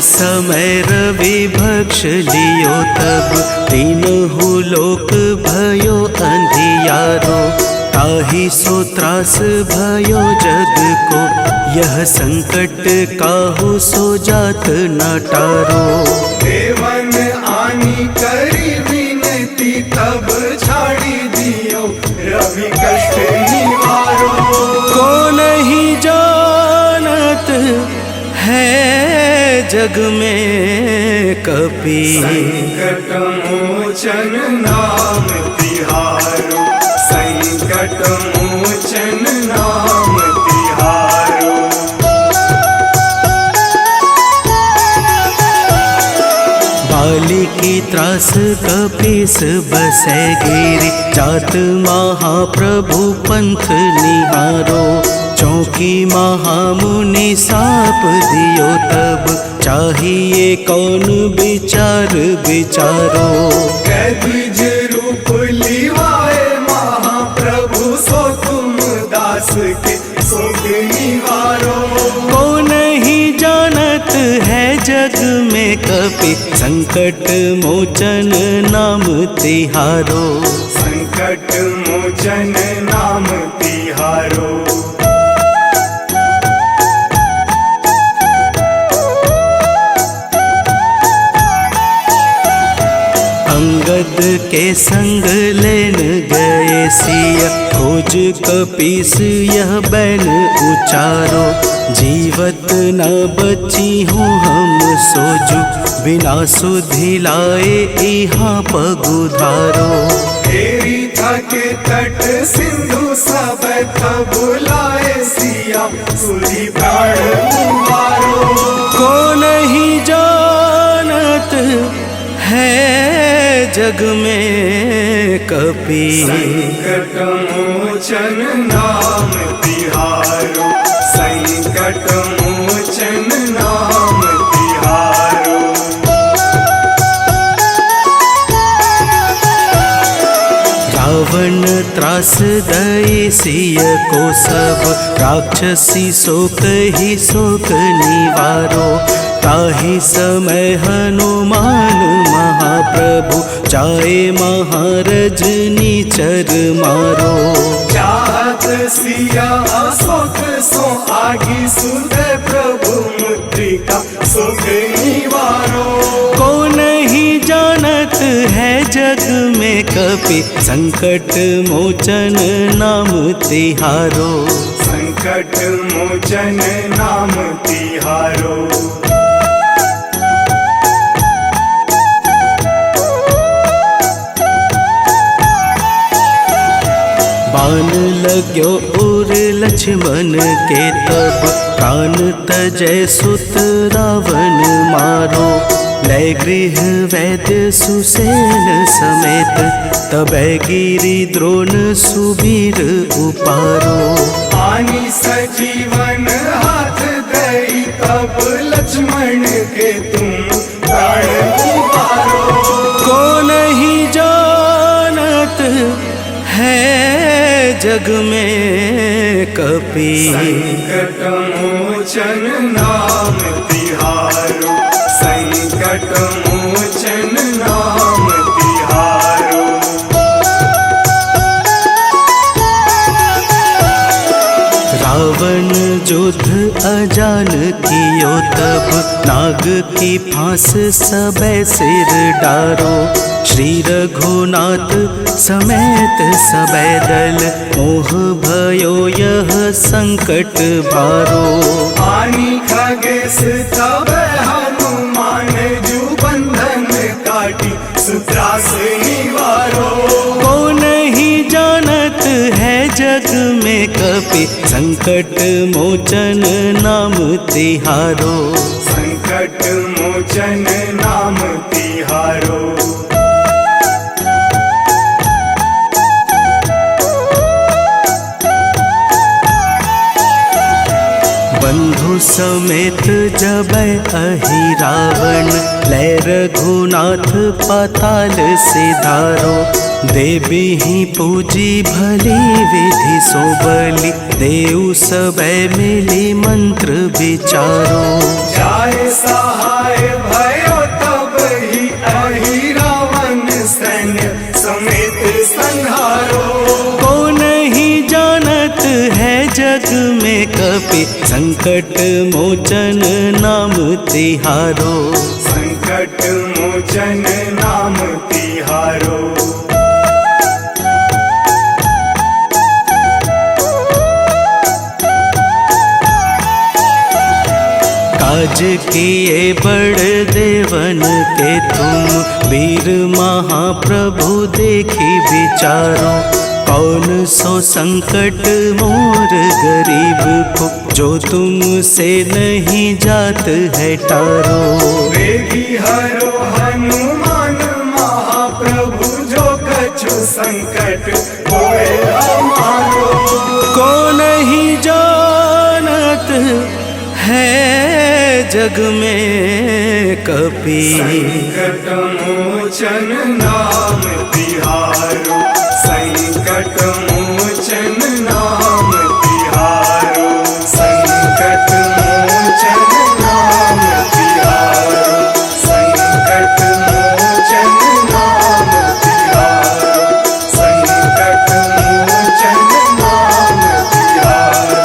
समय रवि भक्ष लियो तब तीनहु लोक भयो अंधियारो। ताहि सो त्रास भयो जग को यह संकट काहू सो जात न टारो। देवन आनी करी विनती तब छाड़ी दियो रवि कष्ट निवारो। को नहीं जानत है जग में कपि संकट मोचन नाम तिहारो। संकट मोचन नाम तिहारो। बाली की त्रास कपीस बसै गिरि जात महाप्रभु पंथ निहारो। चौकी महामुनि साप दियो तब चाहिए कौन विचार विचारो। कैद्विज रूप लिवाए महाप्रभु सो तुम दास के शोक निवारो। को नहीं जानत है जग में कपि संकट मोचन नाम तिहारो। संकट मोचन नाम तिहारो। अंगद के संग लेन गए सिया खोज कपीस यह बैन उचारो। जीवत न बची हूँ हम सोजू बिना सुधि लाए यहाँ पगुधारो। तेरी थके तट सिंधु सब तब बुलाए सिया सुधी प्राण कुमारो। को नहीं जानत है जग में कपि संकट मोचन नाम तिहारो। संकट मोचन नाम तिहारो। रावण त्रास दई सिय को सब राक्षसी शोक ही शोक निवारो। ताहि समय हनुमान महाप्रभु जाए महारजनी चर मारो। चाहत सिया अशोक सो आगी सुधे प्रभु मुद्रिका शोक निवारो। को नहीं जानत है जग में कपि संकट मोचन नाम तिहारो। संकट मोचन नाम तिहारो। बाण लाग्यो उर लक्ष्मण के तब प्राण तजय सुत रावण मारो। लय गृह वैद्य सुसेन समेत तबै गिरि द्रोण सुबीर उपारो। आनी सजीवन हाथ दई तब लक्ष्मण के तुम प्राण उबारो। को नहीं जानत है जग में कपि संकट मोचन नाम तिहारो। संकट मोचन नाम तिहारो। रावण युद्ध अजान कियो तब नाग की फांस सबे सिर डारो। श्री रघुनाथ समेत सबे दल मोह भयो यह संकट भारो। आनी खगेश तब हनुमान जू बंधन काटी सुत्रास निवारो। को नहीं जानत है जग में कपि संकट मोचन नाम तिहारो। संकट मोचन नाम तिहारो। बंधु समेत जबै अहि रावण, लै रघुनाथ पाताल सिधारो। देवी ही पूजी भली विधि सो बलि, देव सबे मिली मंत्र विचारो। जाय सहाय भयो तब ही अहि रावण सैन्य समेत संहारो। को नहीं जानत है जग में कपि, संकट मोचन नाम तिहारो। संकट मोचन नाम तिहारो। काज किए बड़ देवन के तुम, वीर महाप्रभु देखी विचारो। कौन सो संकट मोर गरीब को, जो तुमसे नहीं जात है टारो। वेगी हरो हनुमान महाप्रभु, जो कछु संकट होए हमारो। को नहीं जानत है जग में कपि, संकट मोचन नाम तिहारो। संकट मोचन नाम तिहारो। संकट मोचन नाम तिहारो। संकट मोचन नाम तिहारो। संकट मोचन नाम तिहारो।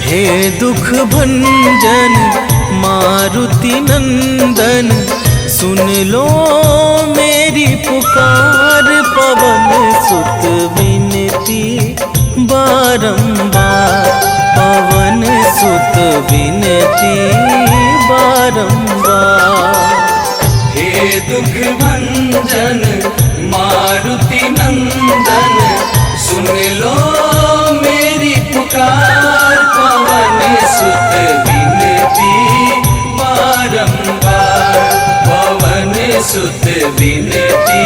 हे दुख भंजन मारुति नंदन, सुन लो मेरी पुकार। पवन सुत विनती बारंबार, पवन सुत विनती बारंबार। हे दुख भंजन मारुति नंदन, सुन लो मेरी पुकार। पवन सुत विनती बारंबार, पवन सुत विनती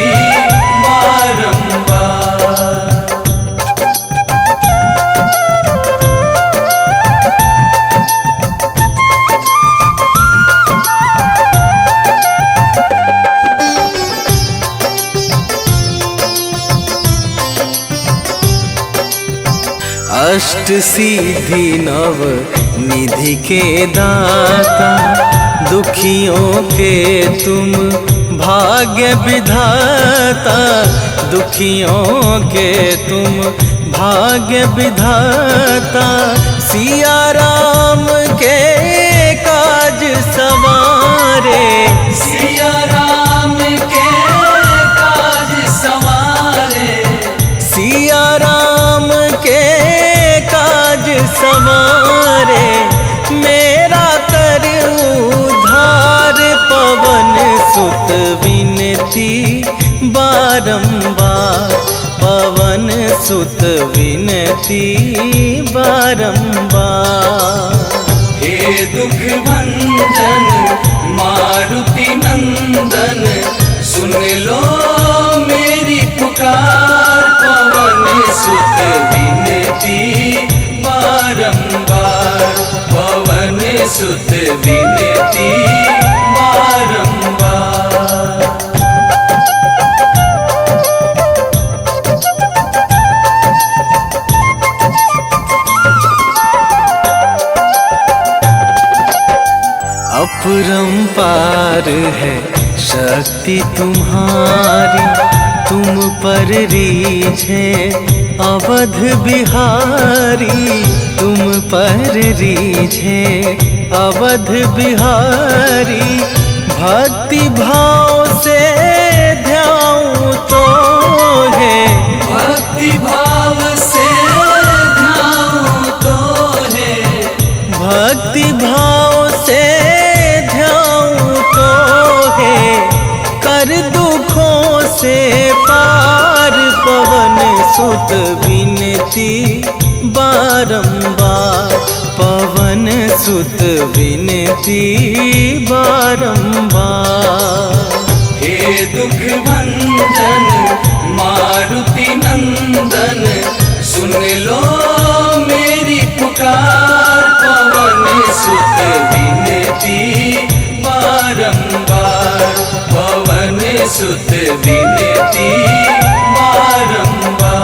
बारंबार। अष्ट सिद्धि नव निधि के दाता, दुखियों के तुम भाग्य विधाता। दुखियों के तुम भाग्य विधाता, सिया राम के काज सवारे। सिया राम के काज सवारे। सिया राम के काज सवारे, मेरा कर उद्धार। पवन सुत विनती बारंबार, पवन सुत विनती बारंबार। हे दुख भंजन मारुति नंदन, सुन लो मेरी पुकार। पवन सुत विनती बारंबार, पवन सुत विनती बारंबार। अपरंपार है शक्ति तुम्हारी, तुम पर रीझे अवध बिहारी। तुम पर रीझे अवध बिहारी, भक्ति भाव से ध्याऊं तो है। भक्ति भाव से ध्याऊं तो है। भक्ति सुत विनती बारंबार, पवन सुत विनती बारंबार। हे दुख भंजन मारुति नंदन, सुन लो मेरी पुकार, पवन सुत विनती बारंबार, पवन सुत विनती बारंबार।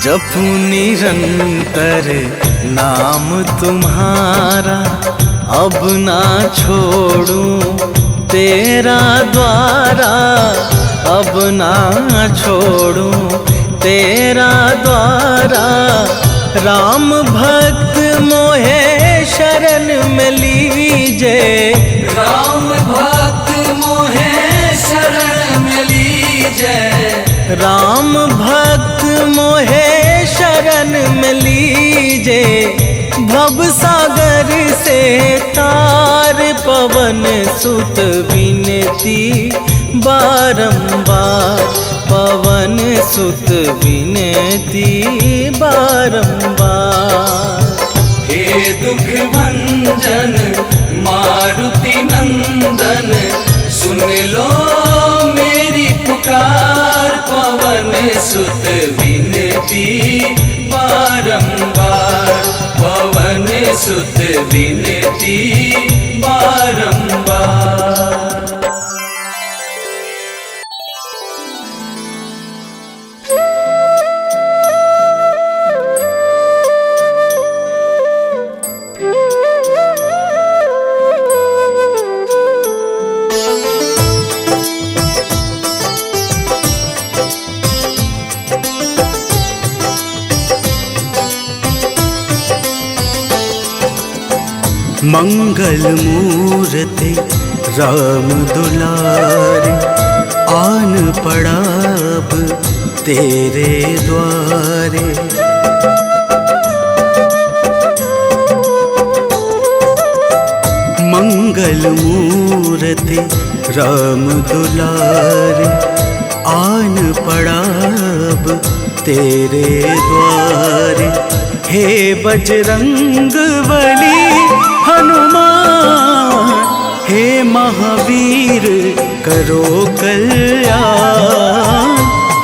जपू निरंतर नाम तुम्हारा, अब ना छोड़ूं तेरा द्वारा, अब ना छोड़ूं तेरा द्वारा। राम भक्त मोहे शरण में लीजे, राम भक्त मोहे शरण में लीजे, राम भक्त मोहे शरण में लीजे। भव सागर से तार, पवन सुत विनती बारंबार, पवन सुत विनती बारंबार। हे दुख भंजन मारुति नंदन, सुन लो मेरी पुकार, पवन सुत विनती बारंबार, पवन सुत विनती बारंबार। मंगल मूर्ति राम दुलारे, आन पड़ा अब तेरे द्वारे। मंगल मूर्ति राम दुलारे, आन पड़ा अब तेरे द्वारे। हे बजरंग बली हनुमान, हे महावीर करो कल्याण,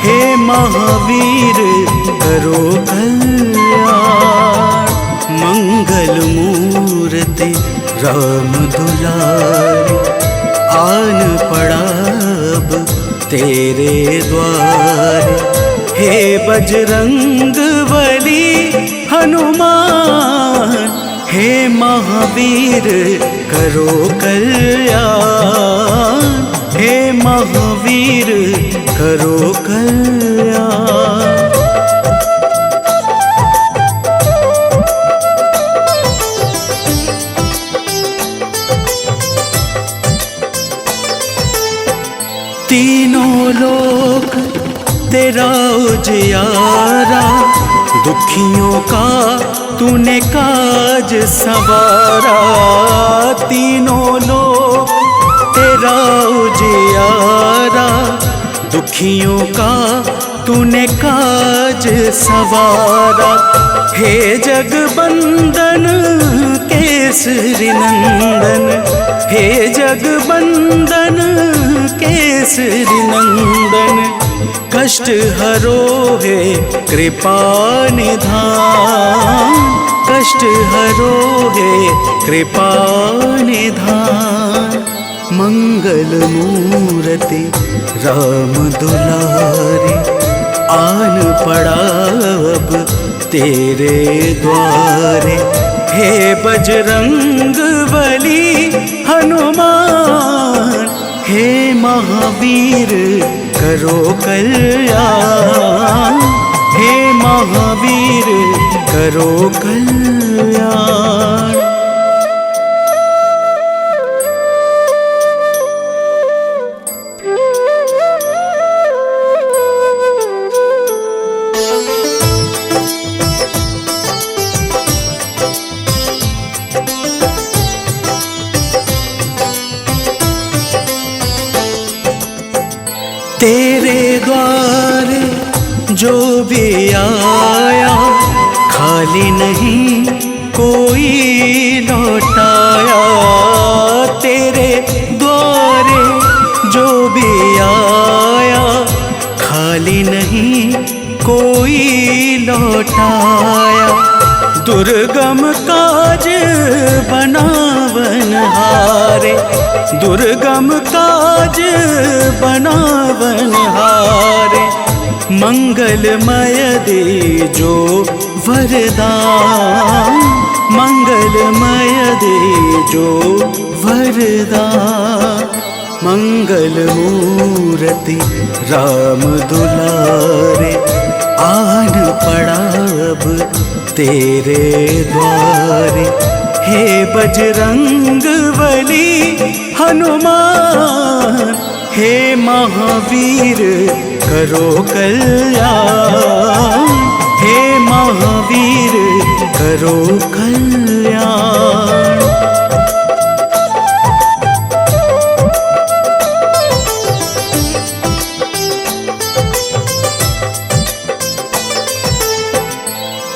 हे महावीर करो कल्याण। मंगल मूर्ति राम दुलारे, आन पड़ा अब तेरे द्वारे। हे बजरंग बली हनुमान, हे महावीर करो कल्याण, हे महावीर करो कल्याण। तीनों लोक तेरा उजियारा, दुखियों का तूने काज सवारा। तीनों लोक तेरा उजियारा, दुखियों का तूने काज सवारा। हे जगबंदन केसरी नंदन, हे जगबंदन केसरी नंदन। कष्ट हरो है कृपा निधान, कष्ट हरो है कृपा निधान। मंगल मूर्ति राम दुलारे, आन पड़ा अब तेरे द्वारे। हे बजरंग बली हनुमान, हे महावीर करो कल्याण, हे महावीर करो कल्याण। द्वारे जो भी आया खाली नहीं कोई लौटाया। तेरे द्वारे जो भी आया खाली नहीं कोई लौटाया। दुर्गम काज बनावनहारे, दुर्गम काज बनावनहारे। मंगलमय दे जो वरदान, मंगलमय दे जो वरदान। मंगल मूर्ति राम दुलारे, आन पड़ा अब तेरे द्वारे। हे बजरंग बली हनुमान, हे महावीर करो कल्याण। हे महावीर करो कल्याण।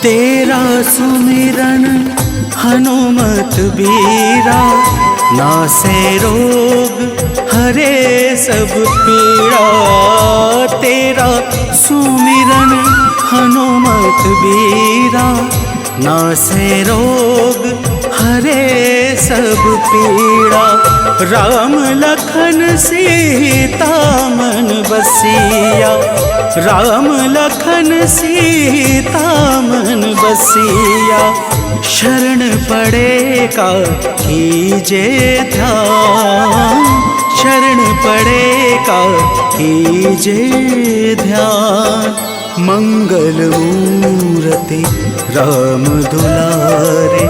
तेरा सुमिरन हनुमत बीरा, नासे रोग हरे सब पीड़ा। तेरा सुमिरन हनुमत बीरा, नासे रोग हरे सब पीड़ा। राम लखन सीता मन बसिया, राम लखन सीता मन बसिया। शरण पड़ेगा कीजे ध्यान, शरण पड़ेगा कीजे ध्यान। मंगल मूर्ति राम दुलारे,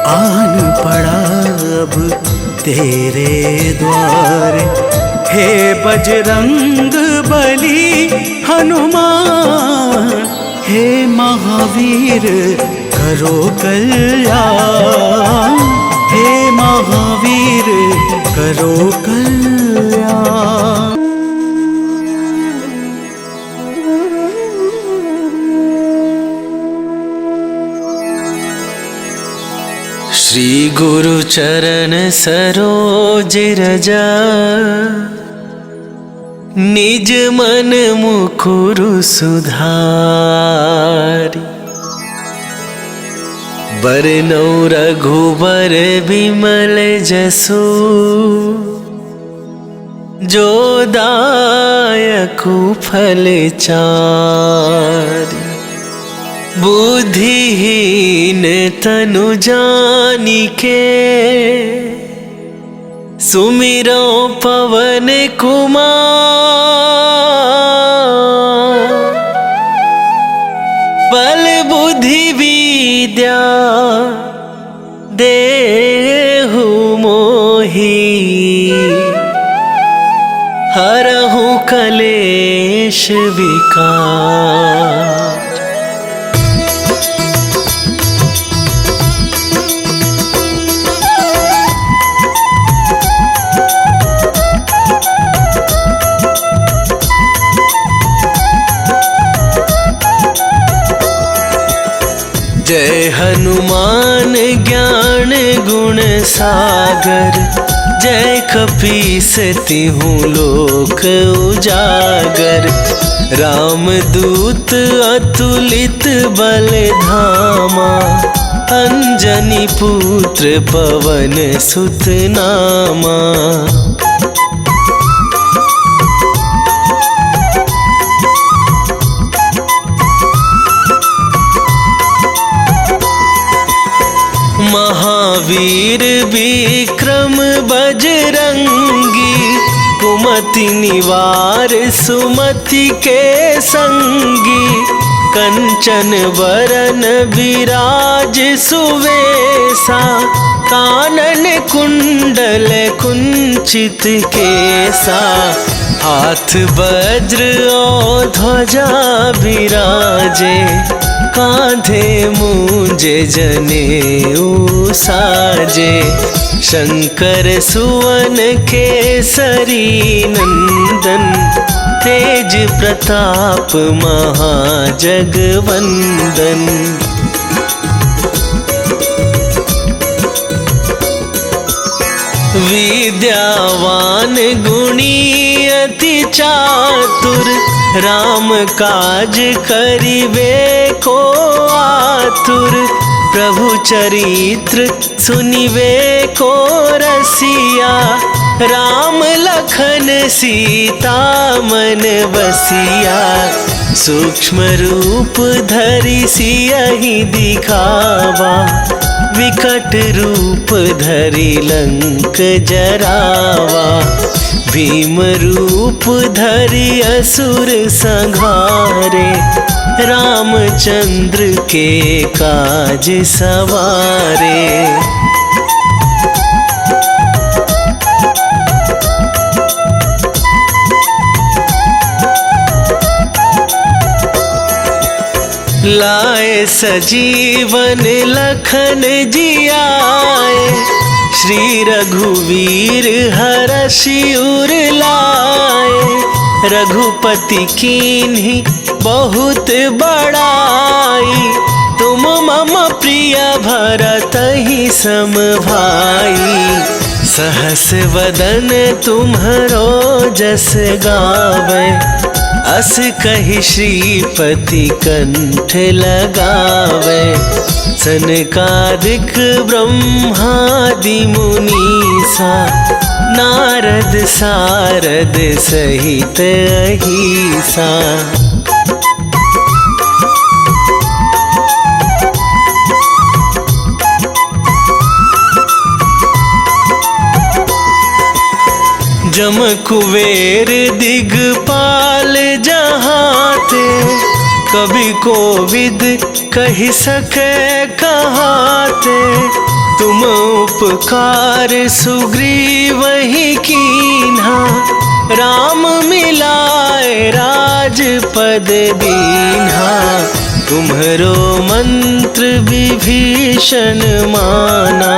आन पड़ा अब तेरे द्वारे। हे बजरंग बली हनुमान, हे महावीर करो कल्याण। हे महावीर करो कल्याण। श्री गुरु चरण सरोज रजा, निज मन मुकुरु सुधारी। बरनौ रघुबर बिमल जसु, जो दायकु फल चारि। बुद्धिहीन तनु जानिके, सुमिरो पवन कुमार। बल बुद्धि विद्या देहु मोहि, हरहु कलेश विकार। जय हनुमान ज्ञान गुण सागर, जय कपीस तिहु लोक उजागर। रामदूत अतुलित बल धामा, अंजनी पुत्र पवन सुत नामा। महावीर विक्रम बजरंगी, कुमति निवार सुमति के संगी। कंचन वरन विराज सुवेसा, कानन कुंडल कुंचित केसा। हाथ वज्र और ध्वजा विराजे, कांधे मूंजे जनेऊ साजे। शंकर सुवन केसरी नंदन, तेज प्रताप महाजगवंदन। विद्यावान गुणी अति चातुर, राम काज करिवे को आतुर। प्रभु चरित्र सुनिवे को रसिया, राम लखन सीता मन बसिया। सूक्ष्म रूप धरि सियहि दिखावा, विकट रूप धरि लंक जरावा। भीम रूप धरि असुर संहारे, रामचंद्र के काज सवारे। लाए सजीवन लखन जियाए, श्री रघुवीर हरषि उर लाए। रघुपति कीन्ही बहुत बड़ाई, तुम मम प्रिय भरतहि सम भाई। सहस वदन तुम्हरो जस गावे, अस कहि श्रीपति कंठ लगावे। सनकादिक ब्रह्मादि मुनीसा, नारद सारद सहित अहिसा। जम कुबेर दिगपाल जहाते, कवि कोविद कहि सके कहाते। तुम उपकार सुग्रीवहि कीन्हा, राम मिलाए राजपद दीन्हा। तुम्हरो मंत्र विभीषण माना,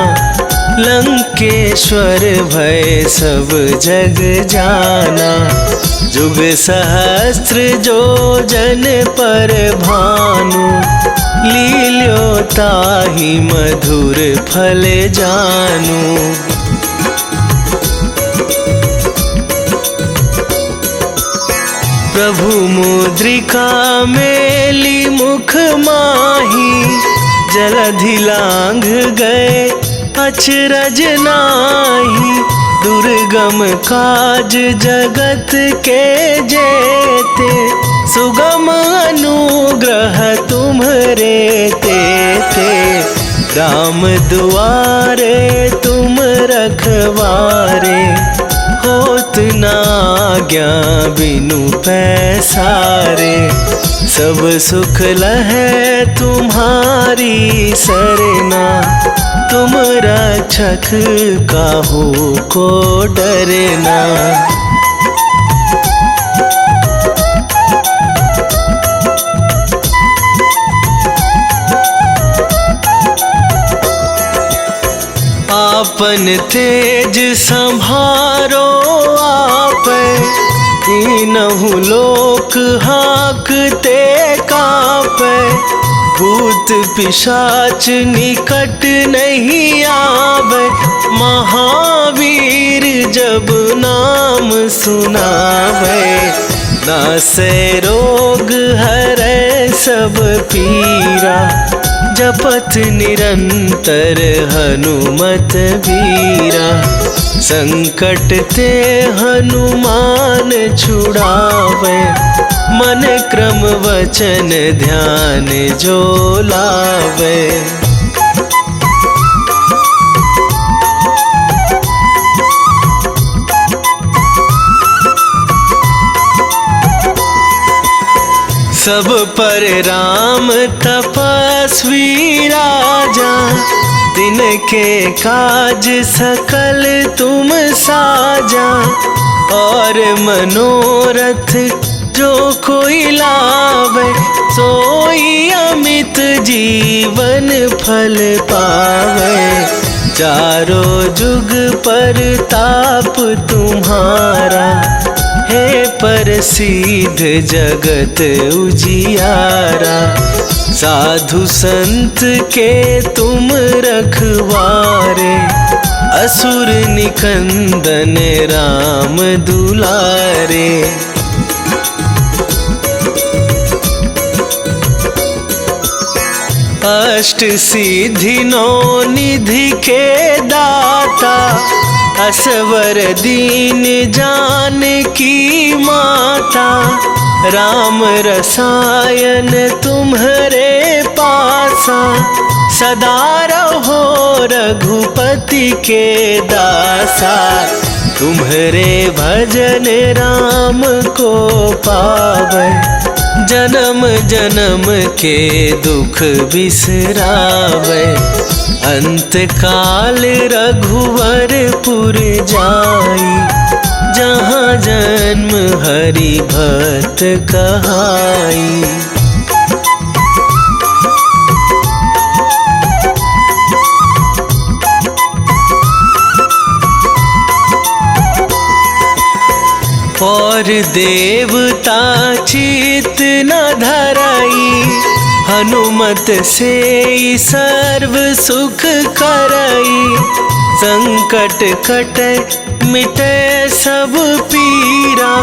लंकेश्वर भय सब जग जाना। जुग सहस्त्र जो जन पर भानु, लील्यो ताहि मधुर फल जानू। प्रभु मुद्रिका मेली मुख माही, जलधि लांघ गए अचरज नाही। दुर्गम काज जगत के जेते, सुगम अनुग्रह तुम्हरे तेते। राम दुआरे तुम रखवारे, होत न आज्ञा बिनु पैसारे। सब सुख लहै तुम्हारी सरना, तुम रक्षक काहू को डरना। आपन तेज संभारो आपै, तीनहु लोक हांकते कांपै। भूत पिशाच निकट नहीं आवे, महावीर जब नाम सुनावे। नासै रोग हरै सब पीरा, जपत निरंतर हनुमत बीरा। संकट ते हनुमान छुड़ावे, मन क्रम वचन ध्यान जो लावे। सब पर राम तपस्वी राजा, तिनके काज सकल तुम साजा। और मनोरथ जो कोई लावे, सोई अमित जीवन फल पावे। चारों जुग पर ताप तुम्हारा, हे प्रसिद्ध जगत उजियारा। साधु संत के तुम रखवारे, असुर निकंदन राम दुलारे। अष्ट सिद्धि नौ निधि के दाता, असवर दीन जानकी माता। राम रसायन तुम्हारे पासा, सदा रहो रघुपति के दासा। तुम्हारे भजन राम को पावे, जन्म जन्म के दुख बिसरावे। अंत काल रघुवरपुर जाई, जहाँ जन्म हरि भक्त कहाई। और देवता चित न धराई, हनुमत से सर्व सुख करई। संकट कटे मिटे सब पीरा,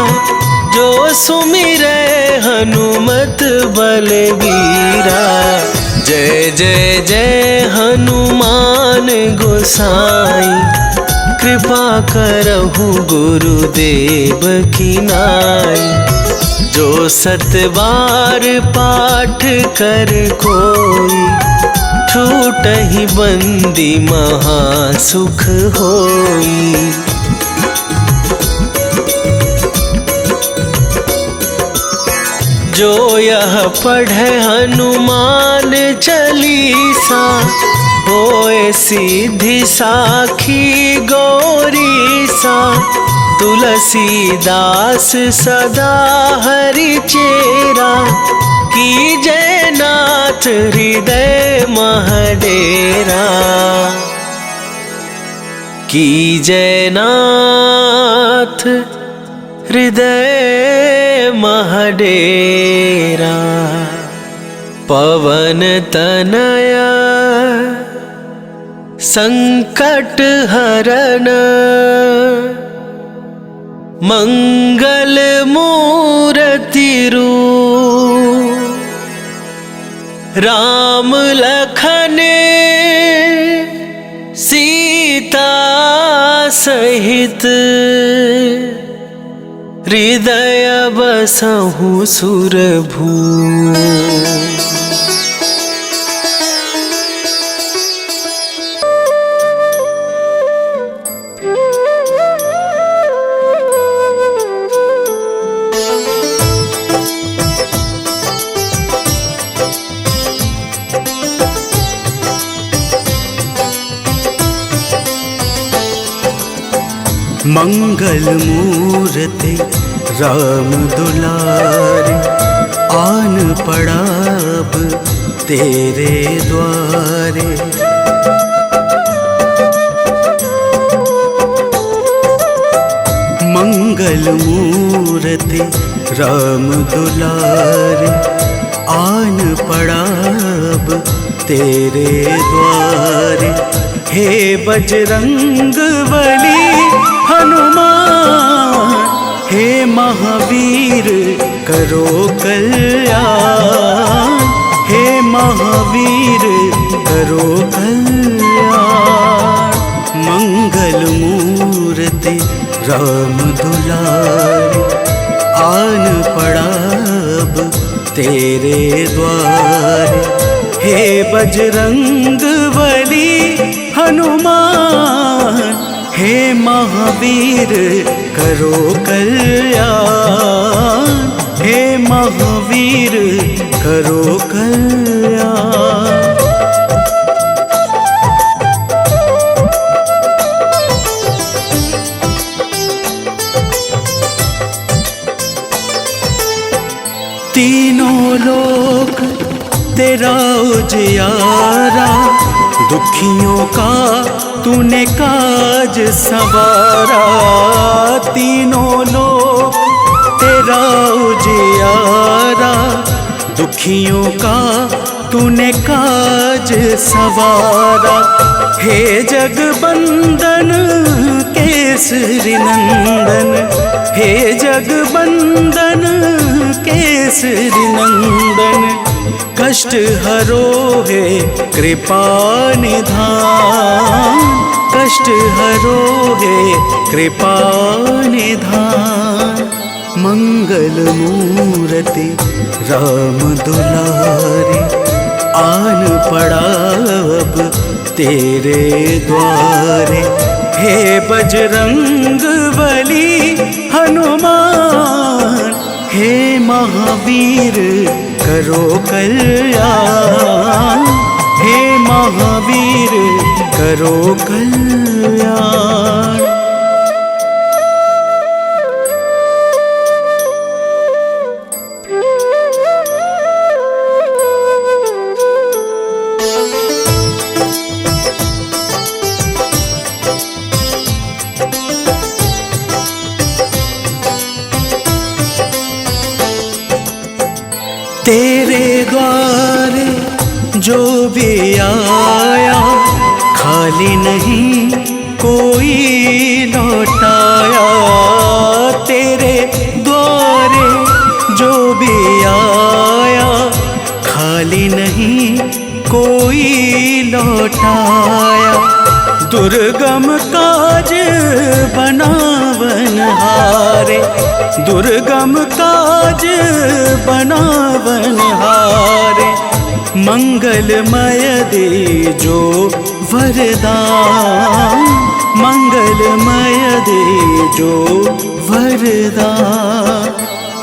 जो सुमिरै हनुमत बलबीरा। जय जय जय हनुमान गोसाई, कृपा करहु गुरुदेव की नाई। जो सतबार पाठ कर कोई, छूटहि बंदी महासुख होई। जो यह पढ़े हनुमान चालीसा, होए सिद्धि साखी गौरीसा। तुलसीदास सदा हरि चेरा, कीजय नाथ हृदय महडेरा। कीजय नाथ हृदय महडेरा। पवन तनया संकट हरण, मंगल मूर्ति रूप। राम लखन सीता सहित, हृदय बसहु सुरभूप। मंगल मूर्ति राम दुलारे, आन पड़ा अब तेरे द्वारे। मंगल मूर्ति राम दुलारे, आन पड़ा अब तेरे द्वारे। हे बजरंग बली हनुमान, हे महावीर करो कल्याण। हे महावीर करो कल्याण। मंगल मूर्ति राम दुलारे, आन पड़ा अब तेरे द्वारे। हे बजरंग बली हनुमान, हे महावीर करो कल्याण। हे महावीर करो कल्याण। तीनों लोक तेरा उजियारा, दुखियों का तूने काज संवारा, तीनों लोग तेरा उजियारा। दुखियों का तूने काज संवारा, हे जगबंदन केसरी नंदन, हे जगबंदन केसरी नंदन। कष्ट हरो है कृपा निधान, कष्ट हरो है कृपा निधान। मंगल मूर्ति राम दुलारे, आन पड़ा अब तेरे द्वारे। हे बजरंग बली हनुमान, हे महावीर करो कल्याण, हे महावीर करो कल्याण। तेरे द्वारे जो भी आया, खाली नहीं कोई लौटाया। तेरे द्वारे जो भी आया, खाली नहीं कोई लौटाया। दुर्गम काज बनावन हारे, दुर्गम काज बनावन हारे। मंगलमय दे जो वरदान, मंगलमय दे जो वरदान।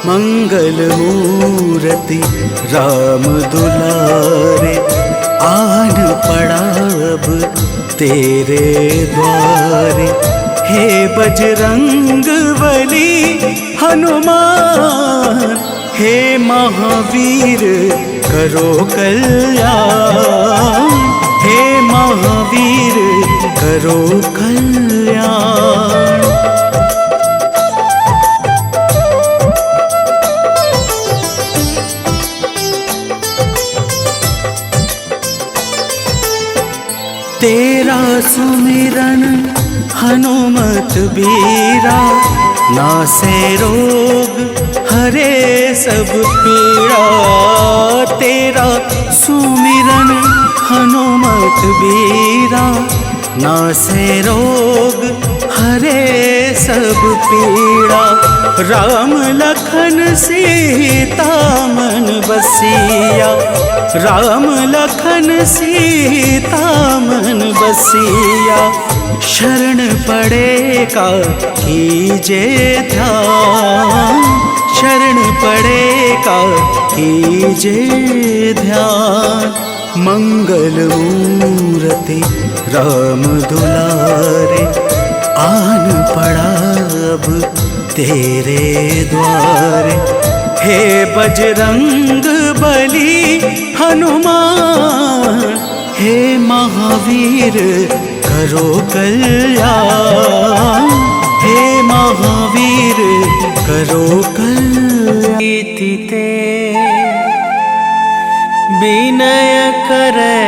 मंगल मूर्ति राम दुलारे, आन पड़ा अब तेरे द्वारे। हे बजरंग बली हनुमान, हे महावीर करो कल्याण, हे महावीर करो कल्याण। तेरा सुमिरन हनुमत बीरा, नासे रोग हरे सब पीड़ा। तेरा सुमिरन हनुमत बीरा, नासे रोग हरे सब पीड़ा। राम लखन सीता मन बसिया, राम लखन सीता मन बसिया। शरण पड़ेगा कीजे ध्यान, शरण पड़ेगा कीजे ध्यान। मंगल मूर्ति राम दुलारे, आन पड़ा अब तेरे द्वारे। हे बजरंग बली हनुमान, हे महावीर करो कल्याण, हे महावीर करो कल्याण। ते विनय करे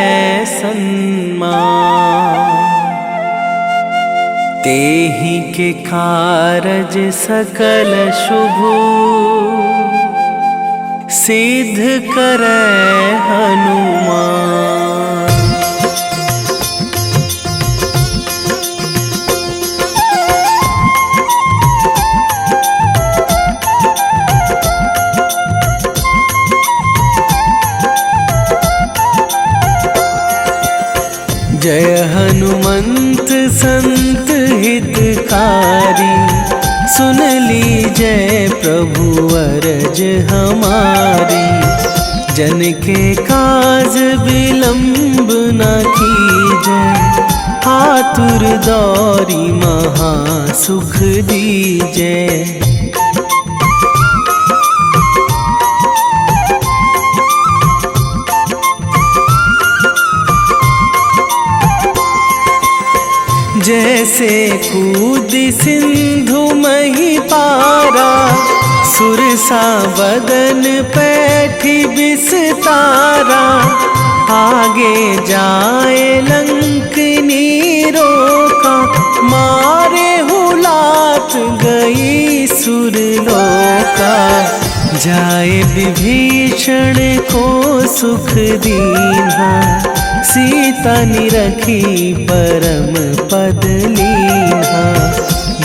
सन्मान, तेहि के कारज सकल शुभ सिद्ध करे हनुमान। जय हनुमंत संत हितकारी, सुन लीजय प्रभु अरज हमारी। जन के काज विलंब न कीजय, आतुर दौरी महासुख दीजय। जैसे कूदी सिंधु मही पारा, सुरसा बदन पैठी बिस्तारा, आगे जाए लंकनी रोका, मारे हुलात गई सुरलोका, जाए विभीषण को सुख दीन्हा, सीता निरखी परम पद लीन्हा,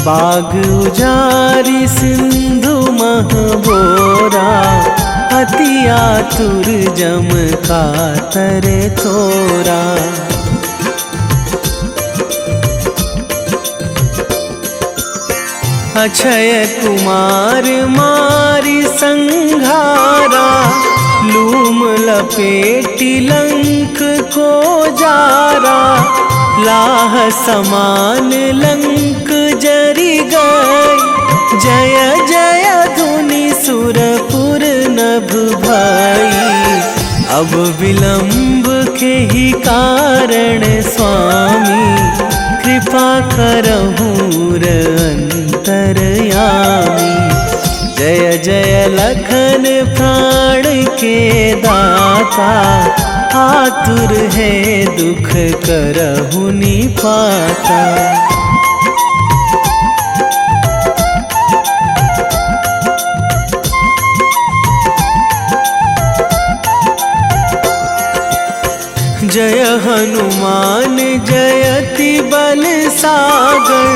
बाग उजारी सिंधु महबोरा, अति आतुर जम कातर तोरा। अक्षय कुमार मारी संघारा, लूम लपेटी लंक को जारा, लाह समान लंक जरी गई, जय जय धुनि सुरपुर नभ भई, अब विलंब के ही कारण स्वामी, कृपा करहूँ अंतरयामी, जय जय लखन प्राण के दाता, आतुर है दुख करहु निपाता। जय हनुमान जयति बल सागर,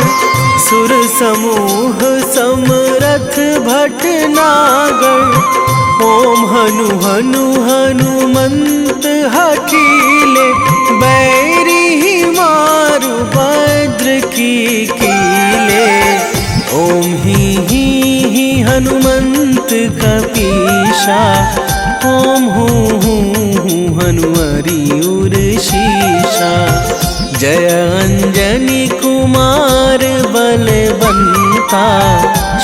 सुर समूह समरथ भटनागर, ओम हनु हनु हनुमंत हठीले, बैरी मारु भद्र की कीले, ओम ही हनुमंत कपीशा, ओम हूँ हनुमरी उर शीशा, जय अंजनी कुमार बलवंता,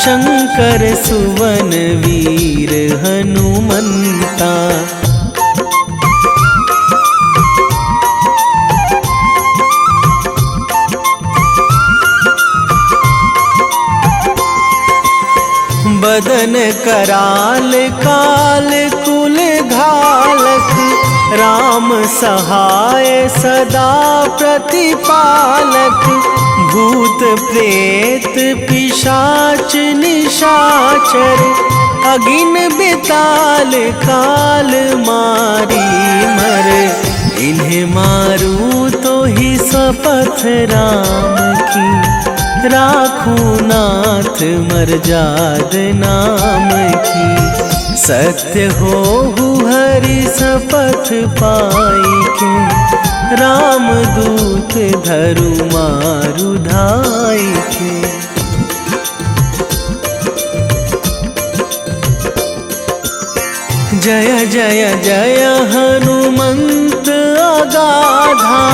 शंकर सुवन वीर हनुमंता। बदन कराल काल कुल घालक, राम सहाय सदा प्रतिपालक, भूत प्रेत पिशाच निशाचर, अगिन बिताल काल मारी मर, इन्हें मारू तो ही शपथ राम की, राखूं नाथ मर्याद नाम की, सत्य हो हरि शपथ पाई के, राम दूत धरु मारु धाई के। जय जय जय हनुमंत अगाधा,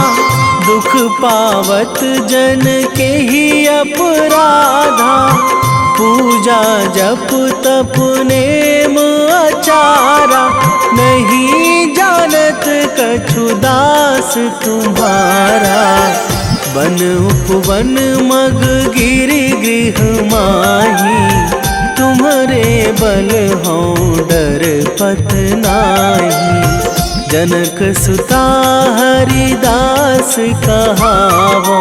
दुख पावत जन के ही अपराधा, पूजा जप तप नेम आचारा, नहीं जानत कछु दास तुम्हारा, बन उपवन मग गिरि गृह माही, तुम्हारे बल हों डर पत नाही, जनक सुता हरिदास कहावो,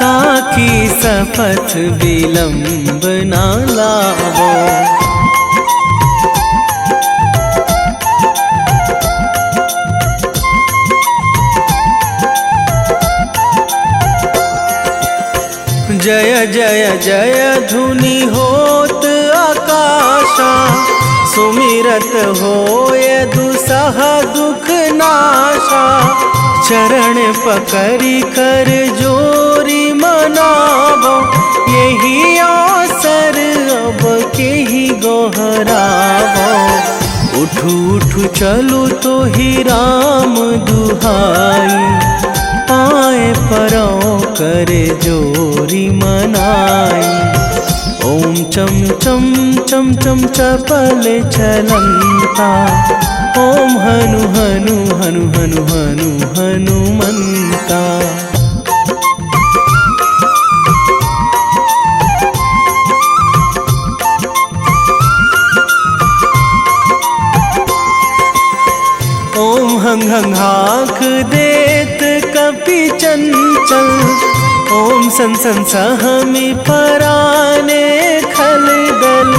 ताकि शपथ विलंब ना लावो। जय जय जय धुनि होत आकाशा, सुमिरत होय दुसह दुख नाशा, चरण पकड़ी कर जोरी मनावो, यही अवसर अब के ही गोहरावो, उठू उठू चलू तो ही राम दुहाई, पाए परों करे जोरी मनाई, ओम चम चम चम चम चपल चलंता, ओम हनु हनु हनु हनु हनु हनुमंता। ढंघाक देत कपि चंचल, ओम सन सन सहमी पराने खल दल,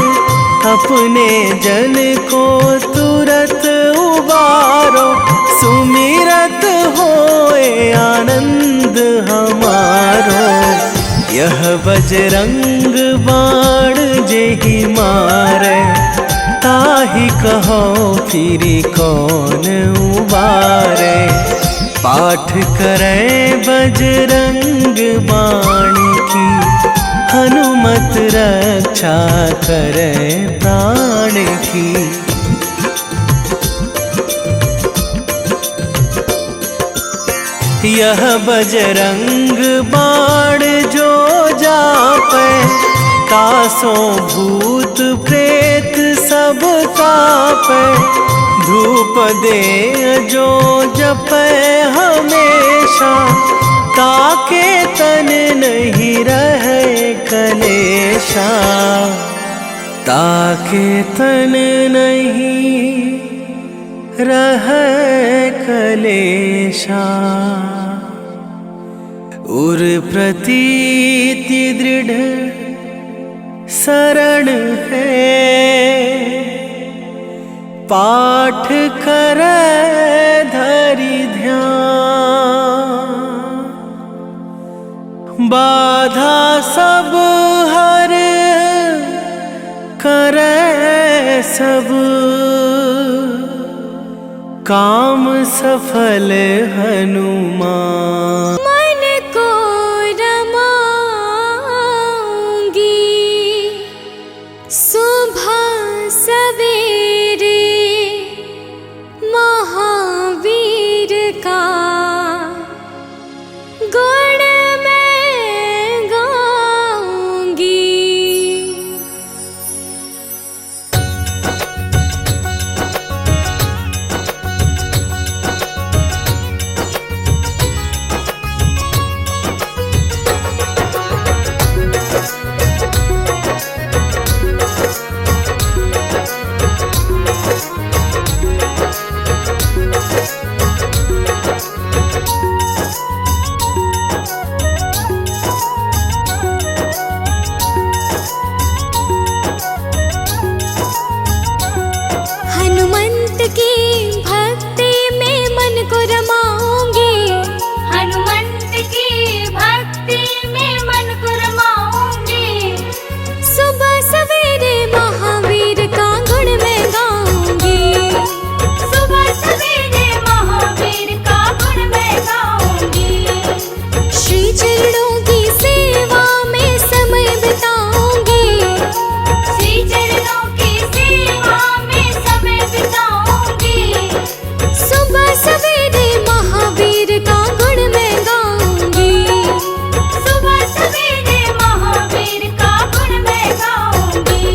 अपने जन को तुरत उबारो, सुमिरत होए आनंद हमारो। यह बजरंग बाण जेहि मारे, ताहि कहो फिरी कौन उबारे। पाठ करे बजरंग बाण की, हनुमत रक्षा करे प्राण की। यह बजरंग बाण जो जापै, तासों भूत प्रेत सब कापै। धूप दे जो जपै हमेशा, ताके तन नहीं रहे कलेशा, ताके तन नहीं रहे कलेशा। उर प्रतीति दृढ़ शरण है, पाठ करे धरि ध्यान। बाधा सब हर करे सब, काम सफल हनुमान। मन को रमाऊंगी सुबह सवेरे, महावीर का गुण मैं गाऊंगी। हनुमंत की भक्ति में मन को रमाऊंगी, हनुमंत की भक्ति में मन को रमाऊंगी। सुबह सवेरे महावीर का गुण मैं गाऊंगी, सुबह सवेरे महावीर का गुण मैं गाऊंगी। श्री चरणों की सेवा में समय बिताऊंगी, श्री चरणों की सेवा में समय बिताऊंगी। सुबह सवेरे महावीर का गुण मैं गाऊंगी, सुबह सवेरे महावीर का गुण मैं गाऊंगी।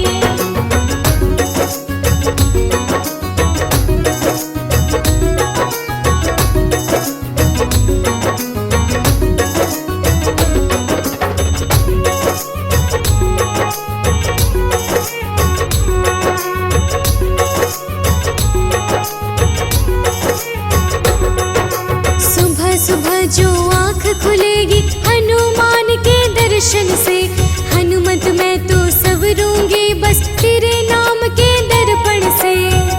सुबह सुबह जो आँख खुलेगी हनुमान के दर्शन से, हनुमत मैं तो सवरूंगी बस तेरे नाम के दर्पण से,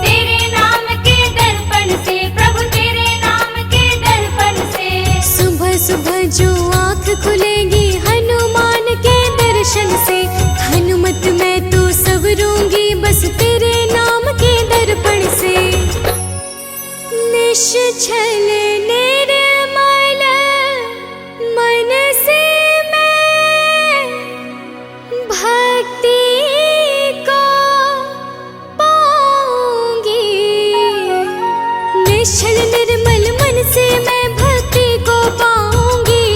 तेरे नाम के दर्पण से, प्रभु तेरे नाम के दर्पण से। सुबह सुबह जो आँख खुलेगी हनुमान के दर्शन से, हनुमत मैं तो सवरूंगी बस तेरे नाम के दर्पण से। निश्चल निर्मल मन से मैं भक्ति को पाऊंगी, निश्चल निर्मल मन से मैं भक्ति को पाऊंगी,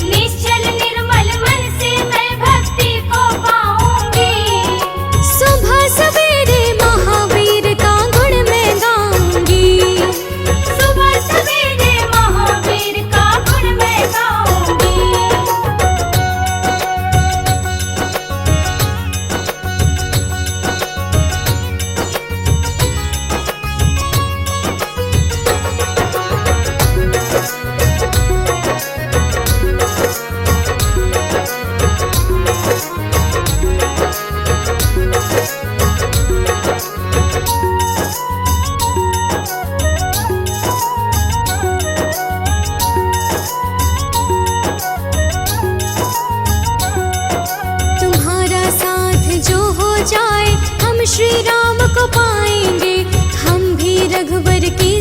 निश्चल निर्मल मन से मैं भक्ति को पाऊंगी। सुबह सवेरे महावीर का गुण मैं गाऊंगी, सुबह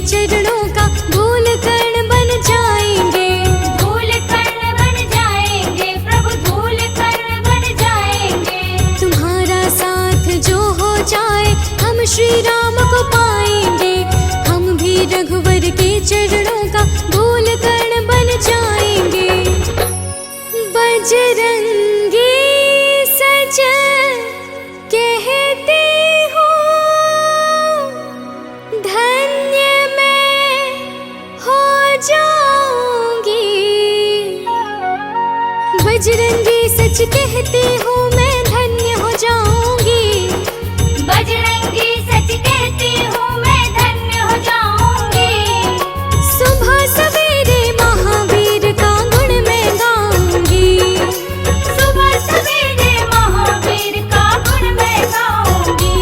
चरणों का धूल कण बन जाएंगे। धूल कण बन जाएंगे प्रभु, धूल कण बन जाएंगे। तुम्हारा साथ जो हो जाए हम श्री राम को पाएंगे। हम भी रघुवर के चरणों का धूल कण बन जाएंगे। बजरंगी सज कहते हो धन्य मैं हो जाऊंगी। बजरंगी सच कहते हो मैं धन्य हो जाऊंगी। बजरंगी सच कहती हूँ मैं धन्य हो जाऊंगी। सुबह सवेरे महावीर का गुण मैं गाऊंगी। सुबह सवेरे महावीर का गुण मैं गाऊंगी।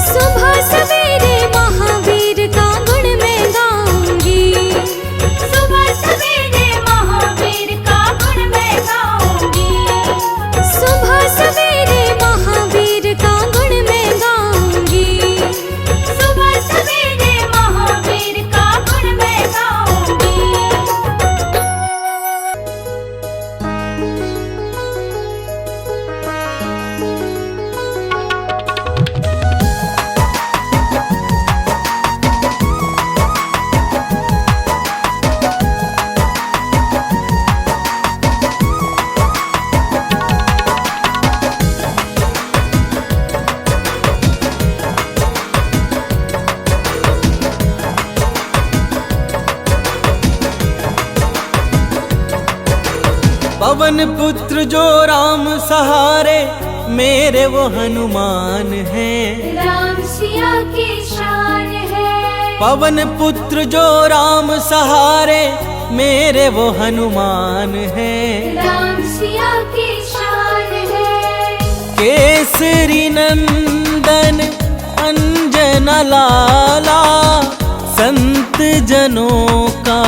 सुबह सवेरे महावीर का गुण मैं गाऊंगी। सुबह सवेरे महावीर का गुण मैं गाऊंगी। सुबह सवेरे महावीर का गुण मैं गाऊंगी। सुबह सवेरे महावीर का गुण मैं गाऊंगी। पवन पुत्र जो राम सहारे मेरे वो हनुमान हैं। राम सिया की शान है। पवन पुत्र जो राम सहारे मेरे वो हनुमान हैं। राम सिया की शान है। केसरी नंदन अंजन लाला संत जनों का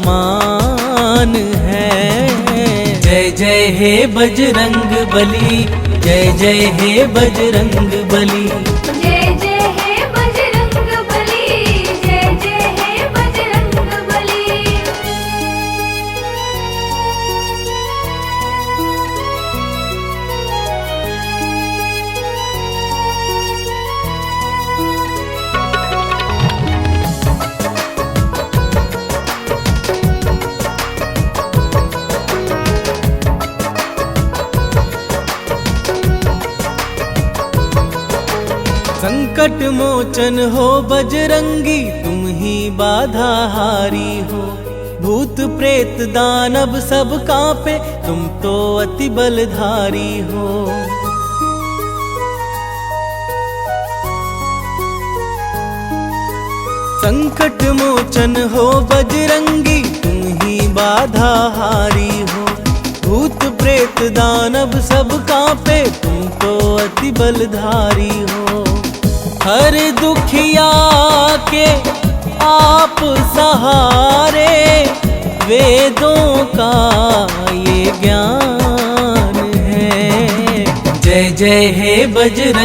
मान है। जय जय हे बजरंग बली, जय जय हे बजरंग बली। जय जय हे बजरंग बली, जय जय हे बजरंग बली। संकट मोचन हो बजरंगी तुम ही बाधा हारी हो। भूत प्रेत दानव सब कांपे तुम तो अति बलधारी हो। संकट मोचन हो बजरंगी तुम ही बाधा हारी हो। भूत प्रेत दानव सब कांपे तुम तो अति बलधारी हो। हर दुखिया के आप सहारे वेदों का ये ज्ञान है। जय जय हे बजरंग